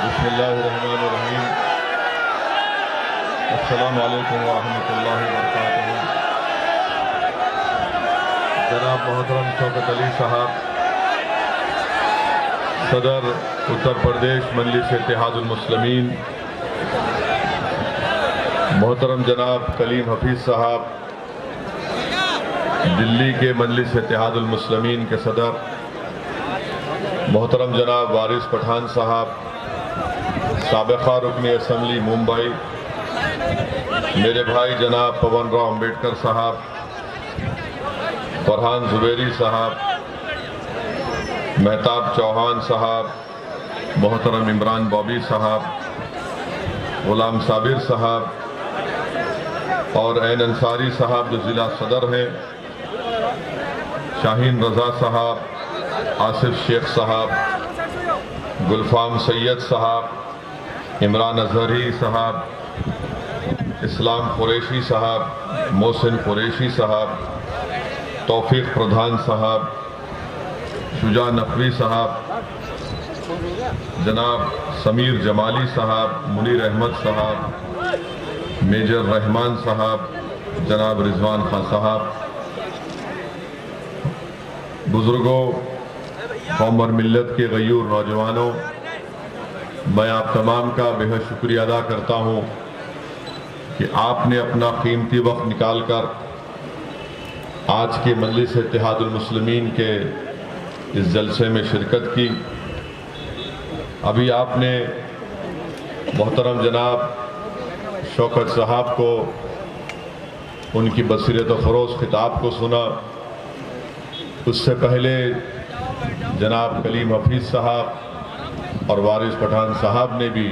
बिस्मिल्लाहिर्रहमानिर्रहीम। अस्सलामु अलैकुम वरहमतुल्लाहि वबरकातुहू। जनाब मोहतरम शौकत अली साहब, सदर उत्तर प्रदेश मजलिस इत्तेहादुल मुस्लिमीन, मोहतरम जनाब कलीम हफीज़ साहब, दिल्ली के मजलिस इत्तेहादुल मुस्लिमीन के सदर, मोहतरम जनाब वारिस पठान साहब, साबिक़ा रुकनी असम्बली मुंबई, मेरे भाई जनाब पवन राव अम्बेडकर साहब, फरहान जुबैरी साहब, मेहताब चौहान साहब, मोहतरम इमरान बॉबी साहब, गुलाम साबिर साहब और ऐन अंसारी साहब जो ज़िला सदर हैं, शाहीन रज़ा साहब, आसिफ शेख साहब, गुलफाम सैयद साहब, इमरान अजहरी साहब, इस्लाम कुरैशी साहब, मोहसिन कुरैशी साहब, तौफीक प्रधान साहब, शुजा नकवी साहब, जनाब समीर जमाली साहब, मुनीर अहमद साहब, मेजर रहमान साहब, जनाब रिजवान खान साहब, बुजुर्गों, कौम और मिल्लत के गयूर नौजवानों, मैं आप तमाम का बेहद शुक्रिया अदा करता हूँ कि आपने अपना कीमती वक्त निकाल कर आज के मजलिस इत्तेहादुल मुस्लिमीन के इस जलसे में शिरकत की। अभी आपने मोहतरम जनाब शौकत साहब को उनकी बसीरत फ़रोज़ खिताब को सुना। उससे पहले जनाब कलीम हफीज़ साहब और वारिस पठान साहब ने भी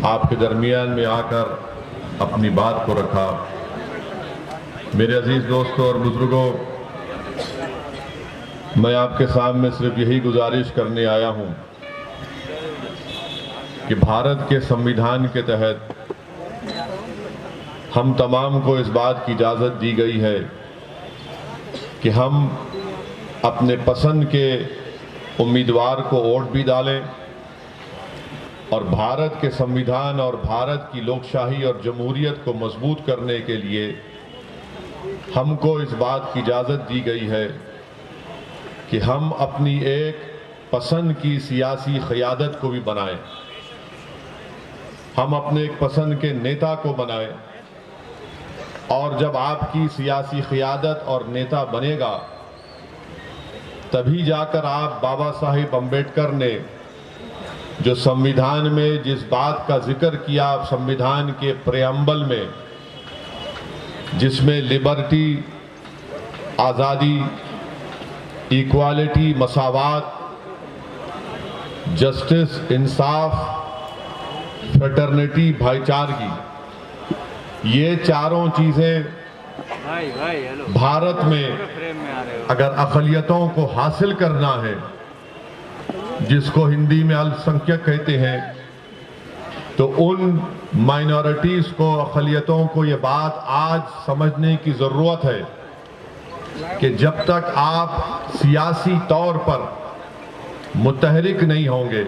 आपके दरमियान में आकर अपनी बात को रखा। मेरे अजीज़ दोस्तों और बुजुर्गों, मैं आपके सामने सिर्फ यही गुजारिश करने आया हूँ कि भारत के संविधान के तहत हम तमाम को इस बात की इजाज़त दी गई है कि हम अपने पसंद के उम्मीदवार को वोट भी डालें और भारत के संविधान और भारत की लोकशाही और जमहूरियत को मजबूत करने के लिए हमको इस बात की इजाज़त दी गई है कि हम अपनी एक पसंद की सियासी क़यादत को भी बनाएं, हम अपने एक पसंद के नेता को बनाएं। और जब आपकी सियासी क़यादत और नेता बनेगा तभी जाकर आप बाबा साहिब अम्बेडकर ने जो संविधान में जिस बात का जिक्र किया, संविधान के प्रेम्बल में, जिसमें लिबर्टी, आज़ादी, इक्वालिटी, मसावात, जस्टिस, इंसाफ, फ्रेटर्निटी, भाईचारगी, ये चारों चीज़ें भारत में अगर अक़लियतों को हासिल करना है, जिसको हिंदी में अल्पसंख्यक कहते हैं, तो उन माइनॉरिटीज़ को, अक़लियतों को ये बात आज समझने की ज़रूरत है कि जब तक आप सियासी तौर पर मुतहरिक नहीं होंगे,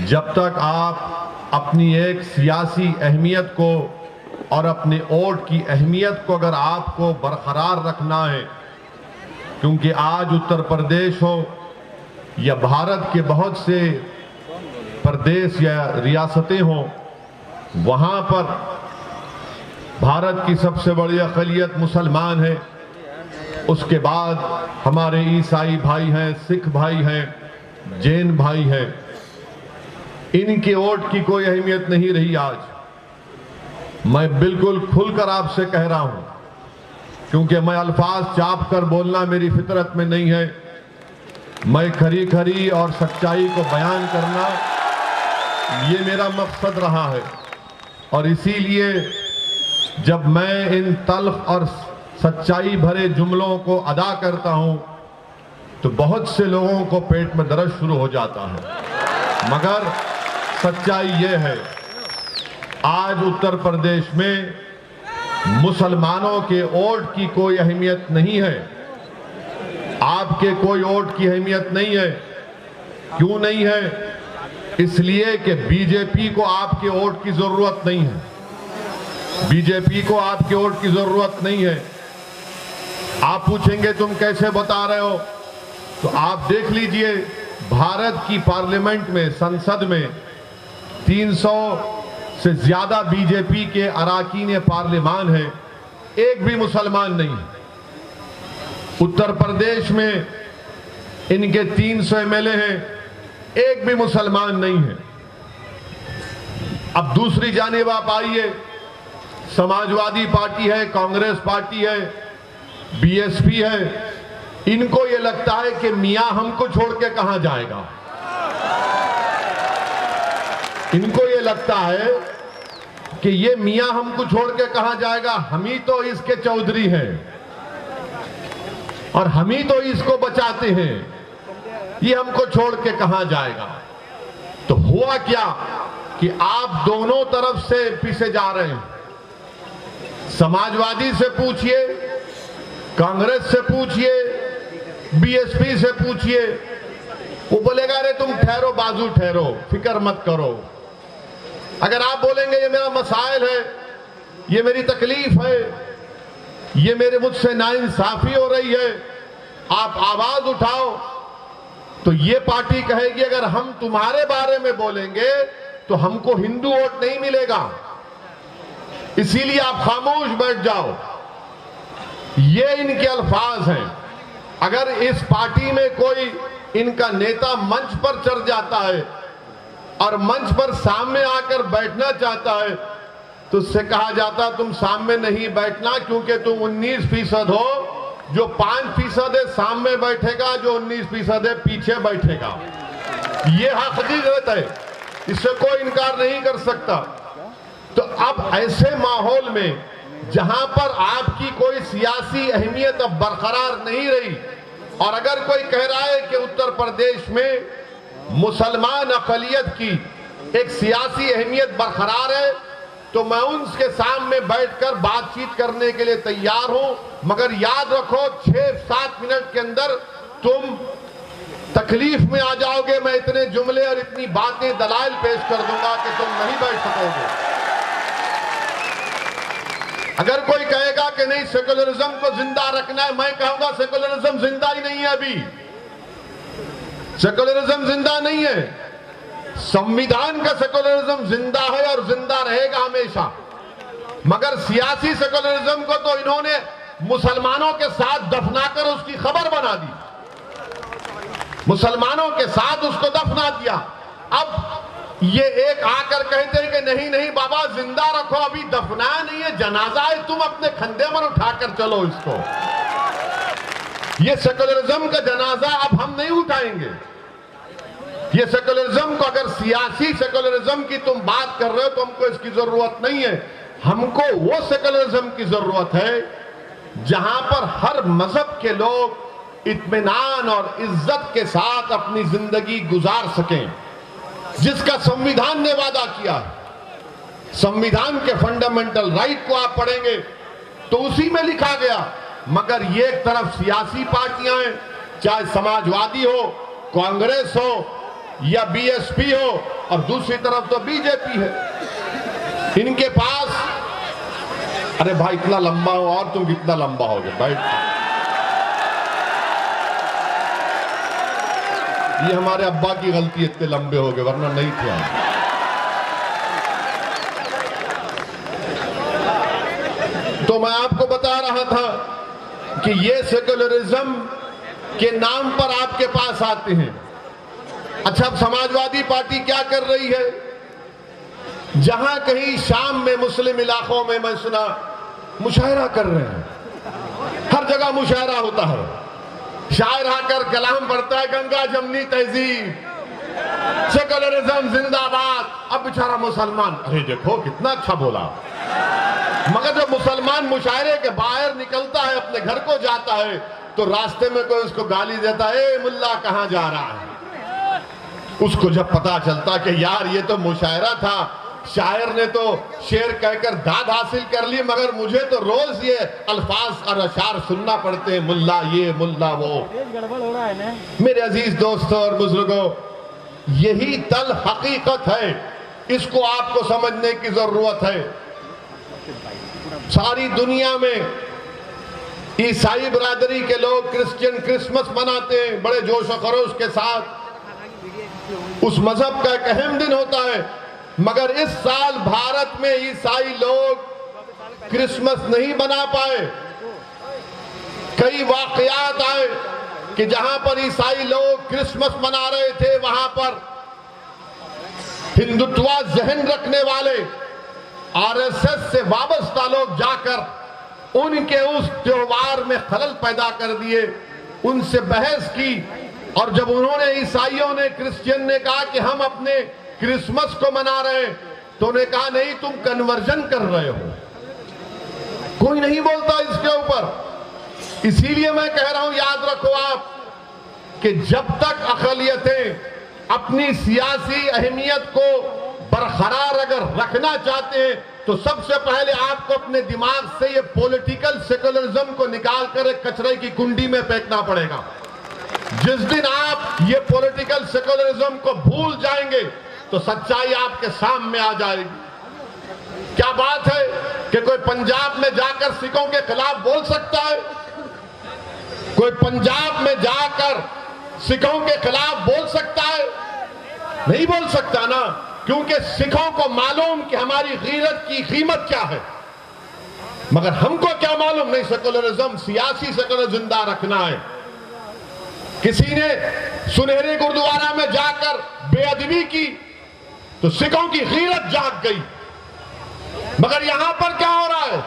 जब तक आप अपनी एक सियासी अहमियत को और अपने वोट की अहमियत को अगर आपको बरकरार रखना है, क्योंकि आज उत्तर प्रदेश हो या भारत के बहुत से प्रदेश या रियासतें हों, वहाँ पर भारत की सबसे बड़ी अक़लियत मुसलमान है, उसके बाद हमारे ईसाई भाई हैं, सिख भाई हैं, जैन भाई हैं। इनके वोट की कोई अहमियत नहीं रही। आज मैं बिल्कुल खुलकर आपसे कह रहा हूं, क्योंकि मैं अल्फाज चाप कर बोलना मेरी फितरत में नहीं है। मैं खरी खरी और सच्चाई को बयान करना ये मेरा मकसद रहा है। और इसीलिए जब मैं इन तल्ख और सच्चाई भरे जुमलों को अदा करता हूं तो बहुत से लोगों को पेट में दर्द शुरू हो जाता है। मगर सच्चाई ये है, आज उत्तर प्रदेश में मुसलमानों के वोट की कोई अहमियत नहीं है, आपके कोई वोट की अहमियत नहीं है। क्यों नहीं है? इसलिए कि बीजेपी को आपके वोट की जरूरत नहीं है। बीजेपी को आपके वोट की जरूरत नहीं है। आप पूछेंगे तुम कैसे बता रहे हो, तो आप देख लीजिए भारत की पार्लियामेंट में, संसद में 300 से ज्यादा बीजेपी के अरकान पार्लियामान है, एक भी मुसलमान नहीं है। उत्तर प्रदेश में इनके 300 एमएलए हैं, एक भी मुसलमान नहीं है। अब दूसरी जानिब आप आइए, समाजवादी पार्टी है, कांग्रेस पार्टी है, बीएसपी है, इनको ये लगता है कि मियां हमको छोड़ के कहां जाएगा। इनको ये लगता है कि ये मियां हमको छोड़ के कहां जाएगा, हम ही तो इसके चौधरी हैं और हम ही तो इसको बचाते हैं, ये हमको छोड़ के कहां जाएगा। तो हुआ क्या कि आप दोनों तरफ से पीछे जा रहे हैं। समाजवादी से पूछिए, कांग्रेस से पूछिए, बीएसपी से पूछिए, वो बोलेगा अरे तुम ठहरो, बाजू ठहरो, फिक्र मत करो। अगर आप बोलेंगे ये मेरा मसाइल है, ये मेरी तकलीफ है, ये मेरे मुझसे नाइंसाफी हो रही है, आप आवाज उठाओ, तो ये पार्टी कहेगी अगर हम तुम्हारे बारे में बोलेंगे तो हमको हिंदू वोट नहीं मिलेगा, इसीलिए आप खामोश बैठ जाओ। ये इनके अल्फाज हैं। अगर इस पार्टी में कोई इनका नेता मंच पर चढ़ जाता है और मंच पर सामने आकर बैठना चाहता है तो उससे कहा जाता तुम सामने नहीं बैठना, क्योंकि तुम 19% हो, जो 5% है सामने बैठेगा, जो 19% है पीछे बैठेगा। ये हकीकत है, इससे कोई इनकार नहीं कर सकता। तो अब ऐसे माहौल में जहां पर आपकी कोई सियासी अहमियत अब बरकरार नहीं रही, और अगर कोई कह रहा है कि उत्तर प्रदेश में मुसलमान अक़लियत की एक सियासी अहमियत बरकरार है, तो मैं उनके सामने बैठकर बातचीत करने के लिए तैयार हूं, मगर याद रखो 6-7 मिनट के अंदर तुम तकलीफ में आ जाओगे। मैं इतने जुमले और इतनी बातें दलाइल पेश कर दूंगा कि तुम नहीं बैठ सकोगे। अगर कोई कहेगा कि नहीं सेकुलरिज्म को जिंदा रखना है, मैं कहूंगा सेकुलरिज्म जिंदा ही नहीं है। अभी सेकुलरिज्म जिंदा नहीं है, संविधान का सेकुलरिज्म जिंदा है और जिंदा रहेगा हमेशा। मगर सियासी सेकुलरिज्म को तो इन्होंने मुसलमानों के साथ दफनाकर उसकी खबर बना दी, मुसलमानों के साथ उसको दफना दिया। अब ये एक आकर कहते हैं कि नहीं नहीं बाबा जिंदा रखो, अभी दफनाया नहीं है, जनाजा है, तुम अपने कंधे पर उठाकर चलो इसको। ये सेकुलरिज्म का जनाजा अब हम नहीं उठाएंगे। ये सेकुलरिज्म को, अगर सियासी सेकुलरिज्म की तुम बात कर रहे हो तो हमको इसकी जरूरत नहीं है। हमको वो सेकुलरिज्म की जरूरत है जहां पर हर मजहब के लोग इत्मीनान और इज्जत के साथ अपनी जिंदगी गुजार सकें, जिसका संविधान ने वादा किया। संविधान के फंडामेंटल राइट को आप पढ़ेंगे तो उसी में लिखा गया। मगर ये एक तरफ सियासी पार्टियां हैं, चाहे समाजवादी हो, कांग्रेस हो या बीएसपी हो, और दूसरी तरफ तो बीजेपी है। इनके पास अरे भाई इतना लंबा हो और तुम कितना लंबा हो गए, बैठ। ये हमारे अब्बा की गलती है, इतने लंबे हो गए, वरना नहीं थे हम। तो मैं आपको बता रहा था कि ये सेकुलरिज्म के नाम पर आपके पास आते हैं। अच्छा, अब समाजवादी पार्टी क्या कर रही है? जहां कहीं शाम में मुस्लिम इलाकों में मैं सुना मुशायरा कर रहे हैं, हर जगह मुशायरा होता है। शायर आकर कलाम पढ़ता है, गंगा जमनी तहजीब, सेकुलरिज्म जिंदाबाद। अब बेचारा मुसलमान, अरे देखो कितना अच्छा बोला। मगर जब मुसलमान मुशायरे के बाहर निकलता है, अपने घर को जाता है, तो रास्ते में कोई उसको गाली देता है, ए मुल्ला कहां जा रहा है। उसको जब पता चलता कि यार ये तो मुशायरा था, शायर ने तो शेर कहकर दाद हासिल कर ली, मगर मुझे तो रोज ये अल्फाज और अशार सुनना पड़ते हैं, मुल्ला ये मुल्ला वो। मेरे अजीज दोस्तों और बुजुर्गों, यही तल हकीकत है, इसको आपको समझने की जरूरत है। सारी दुनिया में ईसाई बिरादरी के लोग क्रिश्चियन क्रिसमस मनाते हैं बड़े जोश और खरोश के साथ, उस मजहब का एक अहम दिन होता है। मगर इस साल भारत में ईसाई लोग क्रिसमस नहीं मना पाए। कई वाकयात आए कि जहां पर ईसाई लोग क्रिसमस मना रहे थे, वहां पर हिंदुत्व जहन रखने वाले आरएसएस से वाबस्ता लोग जाकर उनके उस त्योहार में खलल पैदा कर दिए, उनसे बहस की। और जब उन्होंने, ईसाइयों ने, क्रिश्चियन ने कहा कि हम अपने क्रिसमस को मना रहे हैं, तो उन्होंने कहा नहीं, तुम कन्वर्जन कर रहे हो। कोई नहीं बोलता इसके ऊपर। इसीलिए मैं कह रहा हूं, याद रखो आप कि जब तक अक़लियतें अपनी सियासी अहमियत को बरकरार अगर रखना चाहते हैं, तो सबसे पहले आपको अपने दिमाग से ये पॉलिटिकल सेकुलरिज्म को निकालकर एक कचरे की कुंडी में फेंकना पड़ेगा। जिस दिन आप ये पॉलिटिकल सेकुलरिज्म को भूल जाएंगे तो सच्चाई आपके सामने आ जाएगी। क्या बात है कि कोई पंजाब में जाकर सिखों के खिलाफ बोल सकता है? कोई पंजाब में जाकर सिखों के खिलाफ बोल सकता है? नहीं बोल सकता ना, क्योंकि सिखों को मालूम कि हमारी गीरत की कीमत क्या है। मगर हमको क्या मालूम? नहीं, सेकुलरिज्म, सियासी सेकुलर जिंदा रखना है। किसी ने सुनहरे गुरुद्वारा में जाकर बेअदबी की तो सिखों की गीरत जाग गई। मगर यहां पर क्या हो रहा है?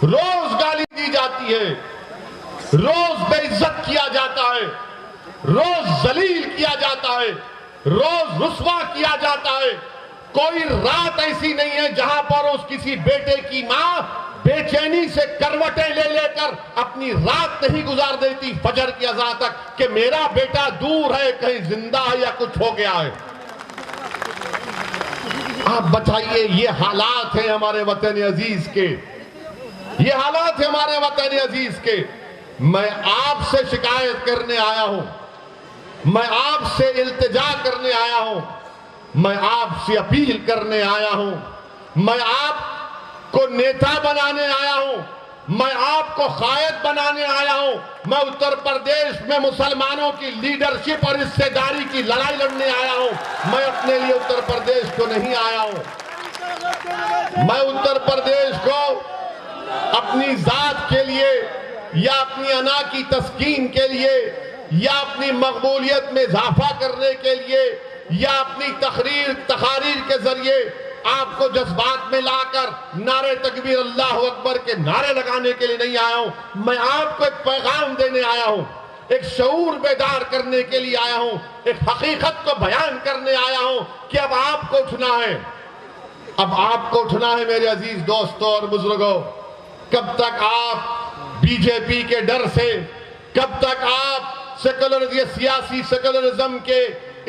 रोज गाली दी जाती है, रोज बेइज्जत किया जाता है, रोज जलील किया जाता है, रोज रुस्वा किया जाता है। कोई रात ऐसी नहीं है जहां पर उस किसी बेटे की मां बेचैनी से करवटें ले लेकर अपनी रात नहीं गुजार देती फजर की अज़ान तक कि मेरा बेटा दूर है, कहीं जिंदा है या कुछ हो गया है। आप बताइए, ये हालात हैं हमारे वतन अजीज के, ये हालात है हमारे वतन अजीज के। मैं आपसे शिकायत करने आया हूं, मैं आपसे इल्तिजा करने आया हूं, मैं आपसे अपील करने आया हूं, मैं आपको नेता बनाने आया हूं, मैं आपको कायद बनाने आया हूं। मैं उत्तर प्रदेश में मुसलमानों की लीडरशिप और हिस्सेदारी की लड़ाई लड़ने आया हूं। मैं अपने लिए उत्तर प्रदेश को नहीं आया हूं। मैं उत्तर प्रदेश को अपनी जात के लिए या अपनी अना की तस्कीन के लिए या अपनी मकबूलियत में इजाफा करने के लिए या अपनी तकारीर के जरिए आपको जज्बात में लाकर नारे तकबीर अल्लाह अकबर के नारे लगाने के लिए नहीं आया हूं। मैं आपको एक पैगाम देने आया हूं, एक शऊर बेदार करने के लिए आया हूं, एक हकीकत को बयान करने आया हूं कि अब आपको उठना है, अब आपको उठना है मेरे अजीज दोस्तों और बुजुर्गों। कब तक आप बीजेपी के डर से, कब तक आप सियासी सेकुलरिज्म के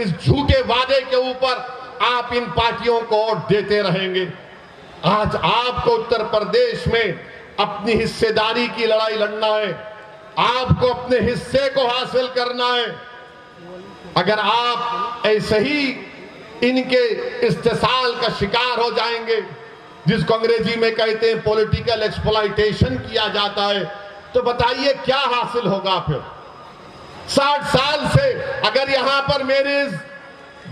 इस झूठे वादे के ऊपर आप इन पार्टियों को वोट देते रहेंगे? आज आपको उत्तर प्रदेश में अपनी हिस्सेदारी की लड़ाई लड़ना है, आपको अपने हिस्से को हासिल करना है। अगर आप ऐसे ही इनके इस्तेसाल का शिकार हो जाएंगे, जिसको अंग्रेजी में कहते हैं पॉलिटिकल एक्सप्लॉयटेशन किया जाता है, तो बताइए क्या हासिल होगा फिर? 60 साल से अगर यहां पर मेरे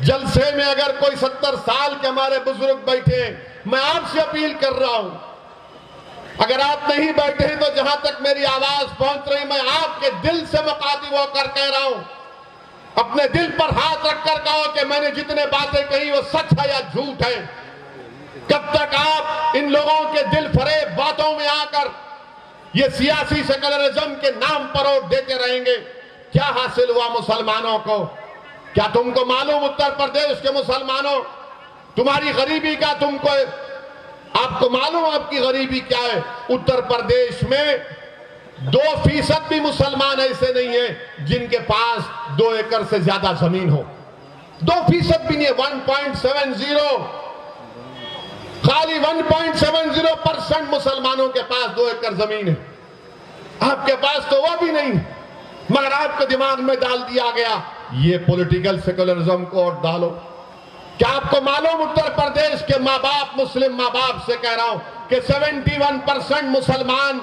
जलसे में अगर कोई 70 साल के हमारे बुजुर्ग बैठे हैं, मैं आपसे अपील कर रहा हूं, अगर आप नहीं बैठे हैं तो जहां तक मेरी आवाज पहुंच रही, मैं आपके दिल से मुखातिब होकर कह रहा हूं, अपने दिल पर हाथ रखकर कहो कि मैंने जितने बातें कही वो सच है या झूठ है। कब तक आप इन लोगों के दिल फरेब बातों में आकर ये सियासी सेकुलरिज्म के नाम पर वोट देते रहेंगे? क्या हासिल हुआ मुसलमानों को? क्या तुमको मालूम उत्तर प्रदेश के मुसलमानों, तुम्हारी गरीबी का आपको मालूम आपकी गरीबी क्या है? उत्तर प्रदेश में 2% भी मुसलमान ऐसे नहीं है जिनके पास 2 एकड़ से ज्यादा जमीन हो। 2% भी नहीं है, 1.70, खाली 1.70% मुसलमानों के पास 2 एकड़ जमीन है। आपके पास तो वो भी नहीं, मगर आपके दिमाग में डाल दिया गया ये पॉलिटिकल सेकुलरिज्म को वोट डालो। क्या आपको मालूम उत्तर प्रदेश के माँ बाप, मुस्लिम माँ बाप से कह रहा हूं कि 71% मुसलमान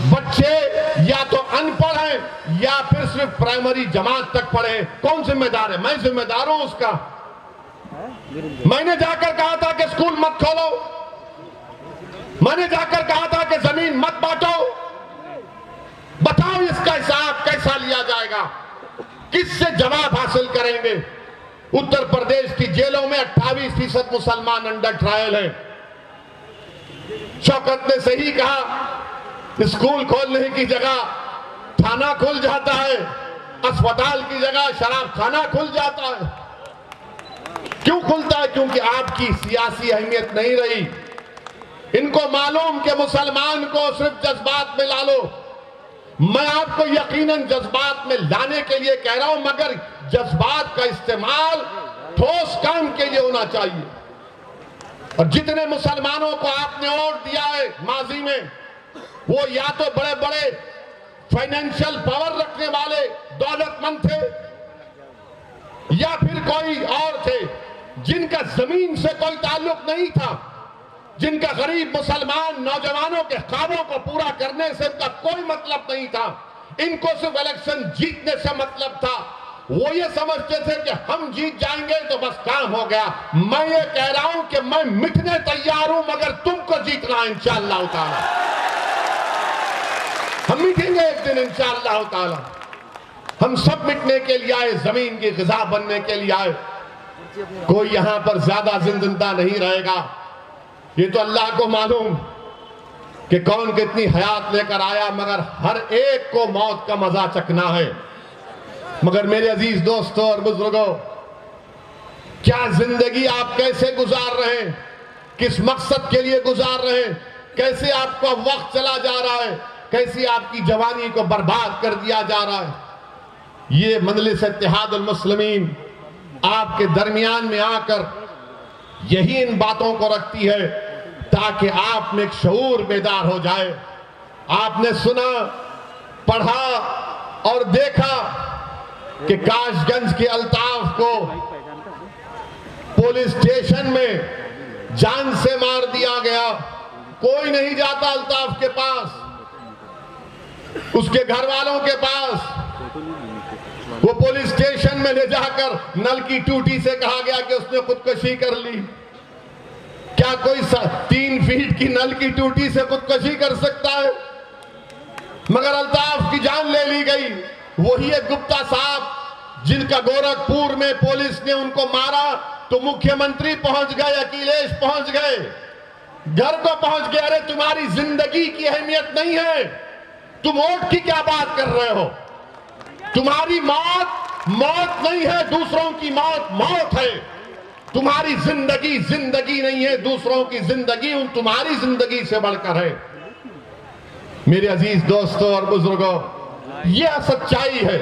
बच्चे या तो अनपढ़ हैं या फिर सिर्फ प्राइमरी जमात तक पढ़े। कौन जिम्मेदार है? मैं जिम्मेदार हूं उसका। मैंने जाकर कहा था कि स्कूल मत खोलो, मैंने जाकर कहा था कि जमीन मत बांटो। बताओ इसका हिसाब कैसा लिया जाएगा? किससे जवाब हासिल करेंगे? उत्तर प्रदेश की जेलों में 28% मुसलमान अंडर ट्रायल हैं। शौकत ने सही कहा, स्कूल खोलने की जगह थाना खुल जाता है, अस्पताल की जगह शराब खाना खुल जाता है। क्यों खुलता है? क्योंकि आपकी सियासी अहमियत नहीं रही। इनको मालूम कि मुसलमान को सिर्फ जज्बात में ला लो। मैं आपको यकीनन जज्बात में लाने के लिए कह रहा हूं, मगर जज्बात का इस्तेमाल ठोस काम के लिए होना चाहिए। और जितने मुसलमानों को आपने वोट दिया है माजी में, वो या तो बड़े बड़े फाइनेंशियल पावर रखने वाले दौलतमंद थे या फिर कोई और थे जिनका जमीन से कोई ताल्लुक नहीं था, जिनका गरीब मुसलमान नौजवानों के ख्वाबों को पूरा करने से इनका कोई मतलब नहीं था। इनको सिर्फ इलेक्शन जीतने से मतलब था। वो ये समझते थे कि हम जीत जाएंगे तो बस काम हो गया। मैं ये कह रहा हूं कि मैं मिटने तैयार हूं, मगर तुमको जीतना है इंशाअल्लाह ताला। हम मिटेंगे एक दिन इंशाअल्लाह ताला। हम सब मिटने के लिए आए, जमीन की ग़िज़ा बनने के लिए आए। कोई यहां पर ज्यादा जिंदा नहीं रहेगा। ये तो अल्लाह को मालूम कि कौन कितनी हयात लेकर आया, मगर हर एक को मौत का मजा चखना है। मगर मेरे अजीज दोस्तों और बुजुर्गों, क्या जिंदगी आप कैसे गुजार रहे हैं? किस मकसद के लिए गुजार रहे हैं? कैसे आपका वक्त चला जा रहा है? कैसी आपकी जवानी को बर्बाद कर दिया जा रहा है? ये मजलिस इत्तेहादुल मुस्लिमीन आपके दरमियान में आकर यही इन बातों को रखती है ताकि आप में एक शऊर बेदार हो जाए। आपने सुना, पढ़ा और देखा कि काशगंज के अल्ताफ को पुलिस स्टेशन में जान से मार दिया गया। कोई नहीं जाता अल्ताफ के पास, उसके घर वालों के पास। वो पुलिस स्टेशन में ले जाकर नल की टूटी से कहा गया कि उसने खुदकुशी कर ली। क्या कोई 3 फीट की नल की टूटी से खुदकुशी कर सकता है? मगर अल्ताफ की जान ले ली गई। वही एक गुप्ता साहब जिनका गोरखपुर में पुलिस ने उनको मारा तो मुख्यमंत्री पहुंच गए, अखिलेश पहुंच गए, घर को पहुंच गए। अरे तुम्हारी जिंदगी की अहमियत नहीं है, तुम वोट की क्या बात कर रहे हो? तुम्हारी मौत मौत नहीं है, दूसरों की मौत मौत है। तुम्हारी जिंदगी जिंदगी नहीं है, दूसरों की जिंदगी उन तुम्हारी जिंदगी से बढ़कर है। मेरे अजीज दोस्तों और बुजुर्गों, यह सच्चाई है।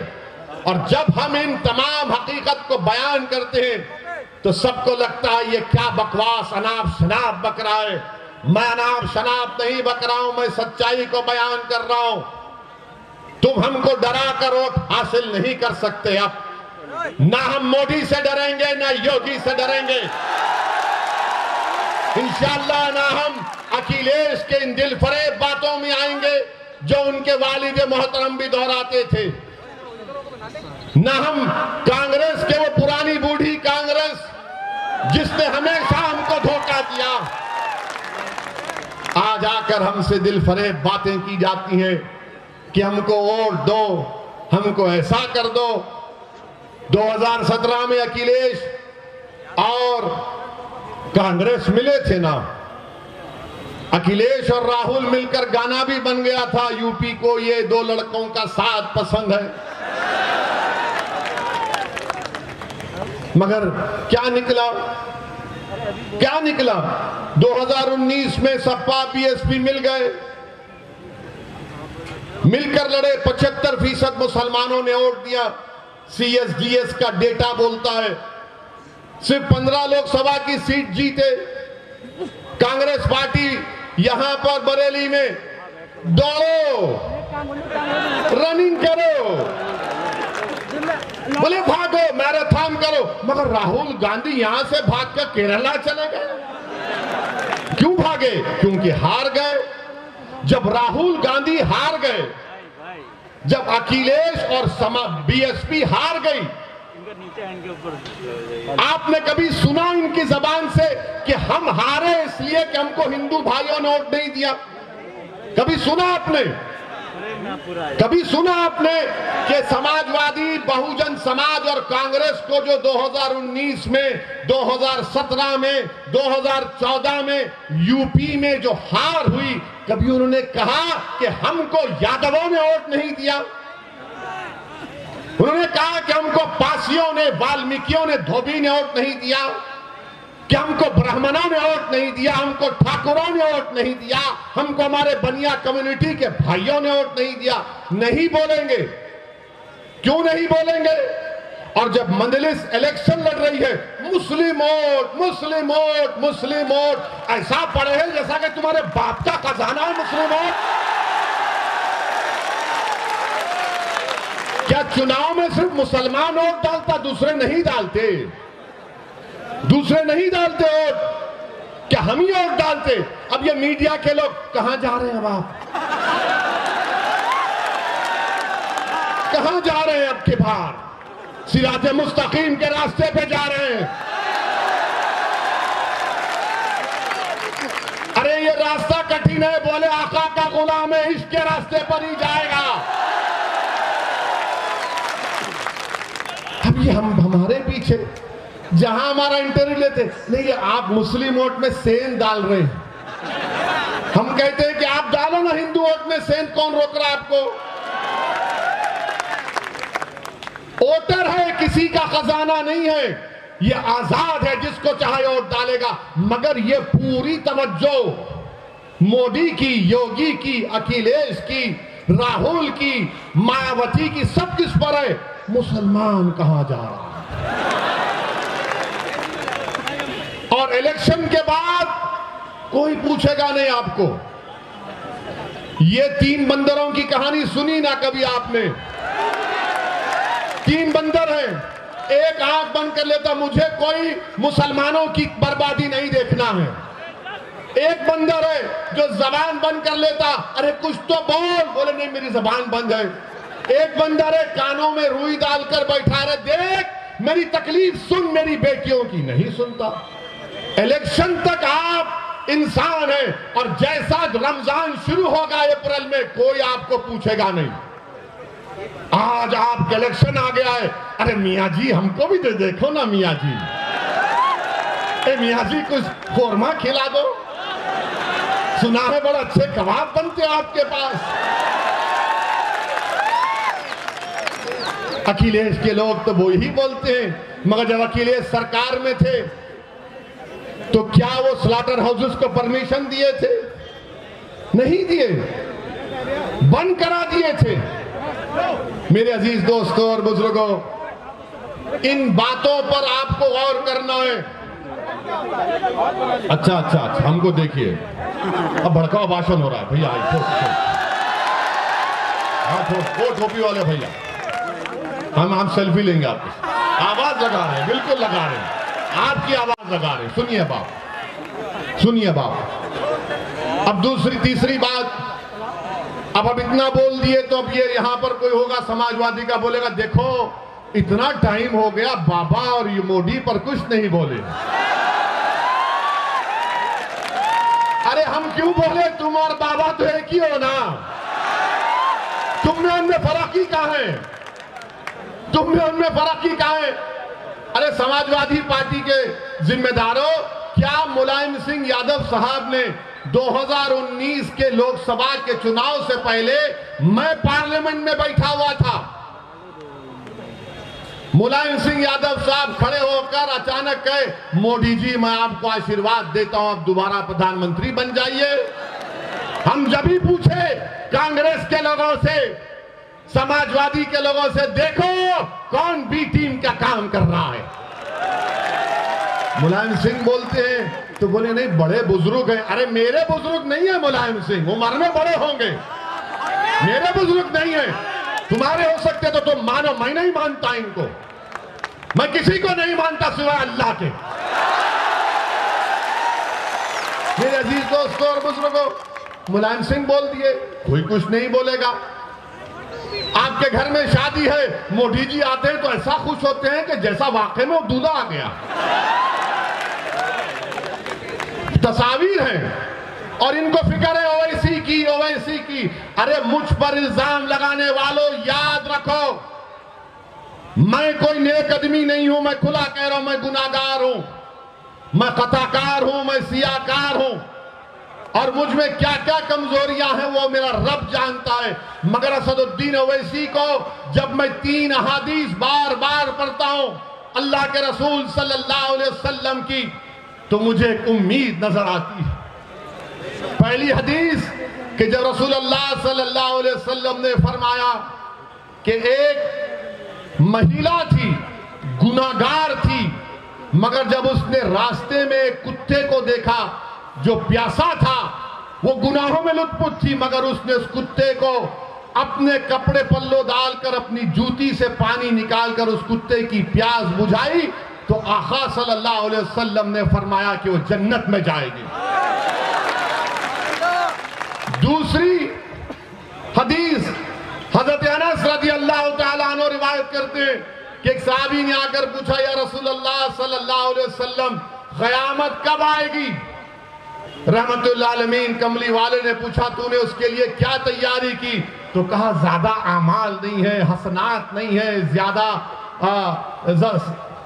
और जब हम इन तमाम हकीकत को बयान करते हैं तो सबको लगता है ये क्या बकवास अनाप शनाप बक रहा है। मैं अनाप शनाप नहीं बक रहा हूं, मैं सच्चाई को बयान कर रहा हूं। तुम हमको डरा कर वोट हासिल नहीं कर सकते। अब ना हम मोदी से डरेंगे ना योगी से डरेंगे, इंशाअल्लाह ना हम अखिलेश के इन दिलफरेब बातों में आएंगे जो उनके वालिद मोहतरम भी दोहराते थे, ना हम कांग्रेस के वो पुरानी बूढ़ी कांग्रेस जिसने हमेशा हमको धोखा दिया। आज आकर हमसे दिलफरेब बातें की जाती हैं कि हमको वोट दो, हमको ऐसा कर दो। 2017 में अखिलेश और कांग्रेस मिले थे ना, अखिलेश और राहुल मिलकर गाना भी बन गया था, यूपी को ये 2 लड़कों का साथ पसंद है। मगर क्या निकला? क्या निकला? 2019 में सपा बीएसपी मिल गए, मिलकर लड़े। 75% मुसलमानों ने वोट दिया। CSDS का डेटा बोलता है सिर्फ 15 लोकसभा की सीट जीते। कांग्रेस पार्टी यहां पर बरेली में दौड़ो, रनिंग करो, बोले भागो, मैराथन करो, मगर राहुल गांधी यहां से भागकर केरला चले गए। क्यों भागे? क्योंकि हार गए। जब राहुल गांधी हार गए, जब अखिलेश और बीएसपी हार गई, आपने कभी सुना इनकी जबान से कि हम हारे इसलिए कि हमको हिंदू भाइयों ने वोट नहीं दिया? कभी सुना आपने? कभी सुना आपने कि समाजवादी, बहुजन समाज और कांग्रेस को जो 2019 में, 2017 में, 2014 में यूपी में जो हार हुई, कभी उन्होंने कहा कि हमको यादवों ने वोट नहीं दिया? उन्होंने कहा कि हमको पासियों ने, वाल्मीकियों ने, धोबी ने वोट नहीं दिया, कि हमको ब्राह्मणों ने वोट नहीं दिया, हमको ठाकुरों ने वोट नहीं दिया, हमको हमारे बनिया कम्युनिटी के भाइयों ने वोट नहीं दिया? नहीं बोलेंगे। क्यों नहीं बोलेंगे? और जब मंजलिस इलेक्शन लड़ रही है, मुस्लिम वोट, मुस्लिम वोट, मुस्लिम वोट, ऐसा पड़े हैं जैसा कि तुम्हारे बाप का खजाना है मुस्लिम वोट। क्या चुनाव में सिर्फ मुसलमान वोट डालता, दूसरे नहीं डालते? दूसरे नहीं डालते वोट? क्या हम ही वोट डालते? अब ये मीडिया के लोग कहां जा रहे हैं? अब आप कहां जा रहे हैं? अब के बाहर सिराते मुस्तकीम के रास्ते पे जा रहे हैं। अरे ये रास्ता कठिन है, बोले आका का गुलाम है, इसके रास्ते पर ही जाएगा। अब ये हम हमारे पीछे, जहां हमारा इंटरव्यू लेते, नहीं आप मुस्लिम वोट में सेंध डाल रहे हैं, हम कहते हैं कि आप डालो ना हिंदू वोट में सेंध, कौन रोक रहा है आपको? वोटर है, किसी का खजाना नहीं है, ये आजाद है, जिसको चाहे वोट डालेगा। मगर ये पूरी तवज्जो मोदी की, योगी की, अखिलेश की, राहुल की, मायावती की, सब किस पर है? मुसलमान कहां जा रहा है? और इलेक्शन के बाद कोई पूछेगा नहीं आपको। ये 3 बंदरों की कहानी सुनी ना कभी आपने? 3 बंदर हैं, एक आंख बंद कर लेता, मुझे कोई मुसलमानों की बर्बादी नहीं देखना है। एक बंदर है जो जबान बंद कर लेता, अरे कुछ तो बोल, बोले नहीं मेरी जबान बंद है। एक बंदर है कानों में रुई डालकर बैठा रहे, देख मेरी तकलीफ सुन, मेरी बेटियों की, नहीं सुनता। इलेक्शन तक आप इंसान हैं, और जैसा रमजान शुरू होगा अप्रैल में, कोई आपको पूछेगा नहीं। आज आपका इलेक्शन आ गया है, अरे मियाँ जी हमको भी दे देखो ना मियाँ जी, मियाँ जी कुछ कोरमा खिला दो, सुना है बड़ा अच्छे कबाब बनते हैं आपके पास। अखिलेश के लोग तो वो ही बोलते हैं, मगर जब अखिलेश सरकार में थे तो क्या वो स्लॉटर हाउसेस को परमिशन दिए थे? नहीं दिए, बंद करा दिए थे। मेरे अजीज दोस्तों और बुजुर्गों, इन बातों पर आपको गौर करना है। अच्छा, हमको देखिए, अब भड़काऊ भाषण हो रहा है भैया। वो टोपी वाले भैया, हम सेल्फी लेंगे आपके। आवाज लगा रहे हैं, बिल्कुल लगा रहे हैं, आपकी आवाज लगा रहे हैं। सुनिए बाप, सुनिए बाप। अब दूसरी तीसरी बात, अब इतना बोल दिए तो अब ये यहां पर कोई होगा समाजवादी का, बोलेगा देखो इतना टाइम हो गया, बाबा और ये मोदी पर कुछ नहीं बोले। अरे हम क्यों बोले? तुम और बाबा तो एक ही हो ना, तुम में उनमें फर्क ही कहां है? तुम में उनमें फर्क ही कहां है? अरे समाजवादी पार्टी के जिम्मेदारों, क्या मुलायम सिंह यादव साहब ने 2019 के लोकसभा के चुनाव से पहले, मैं पार्लियामेंट में बैठा हुआ था, मुलायम सिंह यादव साहब खड़े होकर अचानक कहे मोदी जी मैं आपको आशीर्वाद देता हूं, आप दोबारा प्रधानमंत्री बन जाइए। हम जब भी पूछे कांग्रेस के लोगों से, समाजवादी के लोगों से, देखो कौन बी टीम का काम कर रहा है, मुलायम सिंह बोलते हैं तो बोले नहीं बड़े बुजुर्ग हैं। अरे मेरे बुजुर्ग नहीं है मुलायम सिंह, उम्र में बड़े होंगे, मेरे बुजुर्ग नहीं है। तुम्हारे हो सकते तो तुम मानो, मैं नहीं मानता इनको, मैं किसी को नहीं मानता सिवाय अल्लाह के। मेरे अजीज दोस्तों और बुजुर्गों, मुलायम सिंह बोल दिए, कोई कुछ नहीं बोलेगा। आपके घर में शादी है, मोदी जी आते हैं तो ऐसा खुश होते हैं कि जैसा वाकई में वो दूल्हा आ गया। तस्वीर है और इनको फिक्र है ओवैसी की, ओवैसी की। अरे मुझ पर इल्जाम लगाने वालों, याद रखो मैं कोई नेक आदमी नहीं हूं, मैं खुला कह रहा हूं, मैं गुनाहगार हूं, मैं कथाकार हूं, मैं सियाकार हूं, और मुझ में क्या क्या कमजोरियां हैं वो मेरा रब जानता है। मगर असदुद्दीन ओवैसी को जब मैं 3 अहादीस बार बार पढ़ता हूं अल्लाह के रसूल सल्लल्लाहु अलैहि वसल्लम की, तो मुझे एक उम्मीद नजर आती है। पहली हदीस कि जब रसूल अल्लाह सल्लल्लाहु अलैहि वसल्लम ने फरमाया कि एक महिला थी, गुनाहगार थी, मगर जब उसने रास्ते में एक कुत्ते को देखा जो प्यासा था, वो गुनाहों में लुत्फुत थी, मगर उसने उस कुत्ते को अपने कपड़े पल्लो डालकर अपनी जूती से पानी निकालकर उस कुत्ते की प्यास बुझाई, तो आका सल्लल्लाहु अलैहि वसल्लम ने फरमाया कि वो जन्नत में जाएगी। दूसरी हदीस हजरत अनस रज़ियल्लाहु ताला अन्हु रिवायत करते हैं कि एक सहाबी ने आकर पूछा, या रसूल अल्लाह सल्लल्लाहु अलैहि वसल्लम क़यामत कब आएगी? रहमतुल्लाह अलमीन कमली वाले ने पूछा, तूने उसके लिए क्या तैयारी की? तो कहा ज्यादा आमाल नहीं है, हसनात नहीं है, ज्यादा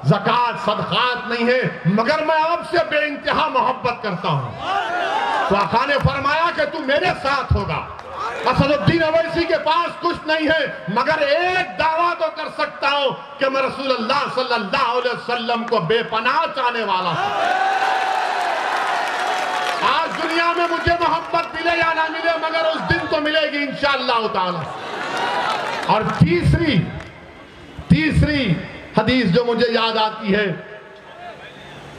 ज़कात सदक़ात नहीं है, मगर मैं आपसे बेइंतहा मोहब्बत करता हूं। तो आका ने फरमाया कि तू मेरे साथ होगा। असदुद्दीन ओवैसी के पास कुछ नहीं है, मगर एक दावा तो कर सकता हूं कि मैं रसूलुल्लाह सल्लल्लाहु अलैहि वसल्लम को बेपनाह चाहने वाला हूं। आज दुनिया में मुझे मोहब्बत मिले या ना मिले, मगर उस दिन तो मिलेगी इंशाअल्लाह ताला। और तीसरी हदीस जो मुझे याद आती है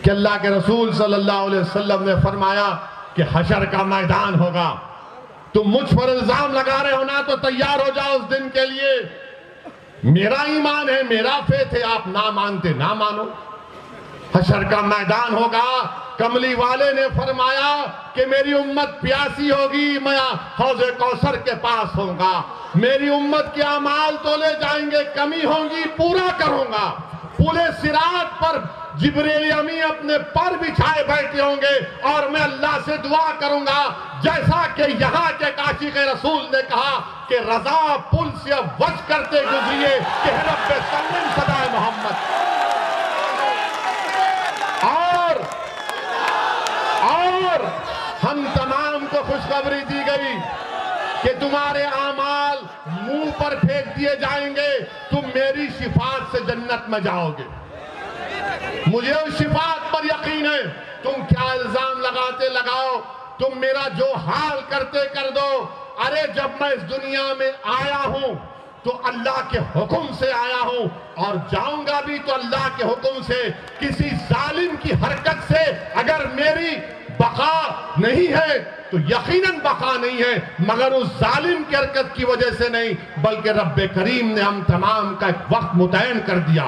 कि अल्लाह के रसूल सल्लल्लाहु अलैहि वसल्लम ने फरमाया कि हशर का मैदान होगा, तुम मुझ पर इल्जाम लगा रहे हो ना, तो तैयार हो जाओ उस दिन के लिए। मेरा ईमान है, मेरा फेथ है, आप ना मानते ना मानो। हशर का मैदान होगा, कमली वाले ने फरमाया कि मेरी उम्मत प्यासी होगी, मैं हौज़े कौसर के पास होगा, मेरी उम्मत के अमाल तोले जाएंगे, कमी होगी पूरा करूंगा। पूरे सिरात पर जिब्रील अमी अपने पर बिछाए बैठे होंगे और मैं अल्लाह से दुआ करूंगा, जैसा कि यहाँ के काशिक़ रसूल ने कहा कि रजा पुल से वज करते गुजरिए कि रब्बे सल्लम सदाए मोहम्मद। और हम तमाम को खुशखबरी दी गई कि तुम्हारे आमाल मुंह पर फेंक दिए जाएंगे, तुम मेरी शिफात से जन्नत में जाओगे। मुझे उस शिफात पर यकीन है। तुम क्या इल्जाम लगाते लगाओ, तुम मेरा जो हाल करते कर दो। अरे जब मैं इस दुनिया में आया हूं तो अल्लाह के हुक्म से आया हूं और जाऊंगा भी तो अल्लाह के हुक्म से। किसी जालिम की हरकत से अगर मेरी बका नहीं है तो यकीनन बका नहीं है, मगर उस जालिम की हरकत की वजह से नहीं, बल्कि रब्बे करीम ने हम तमाम का एक वक्त मुतयन कर दिया,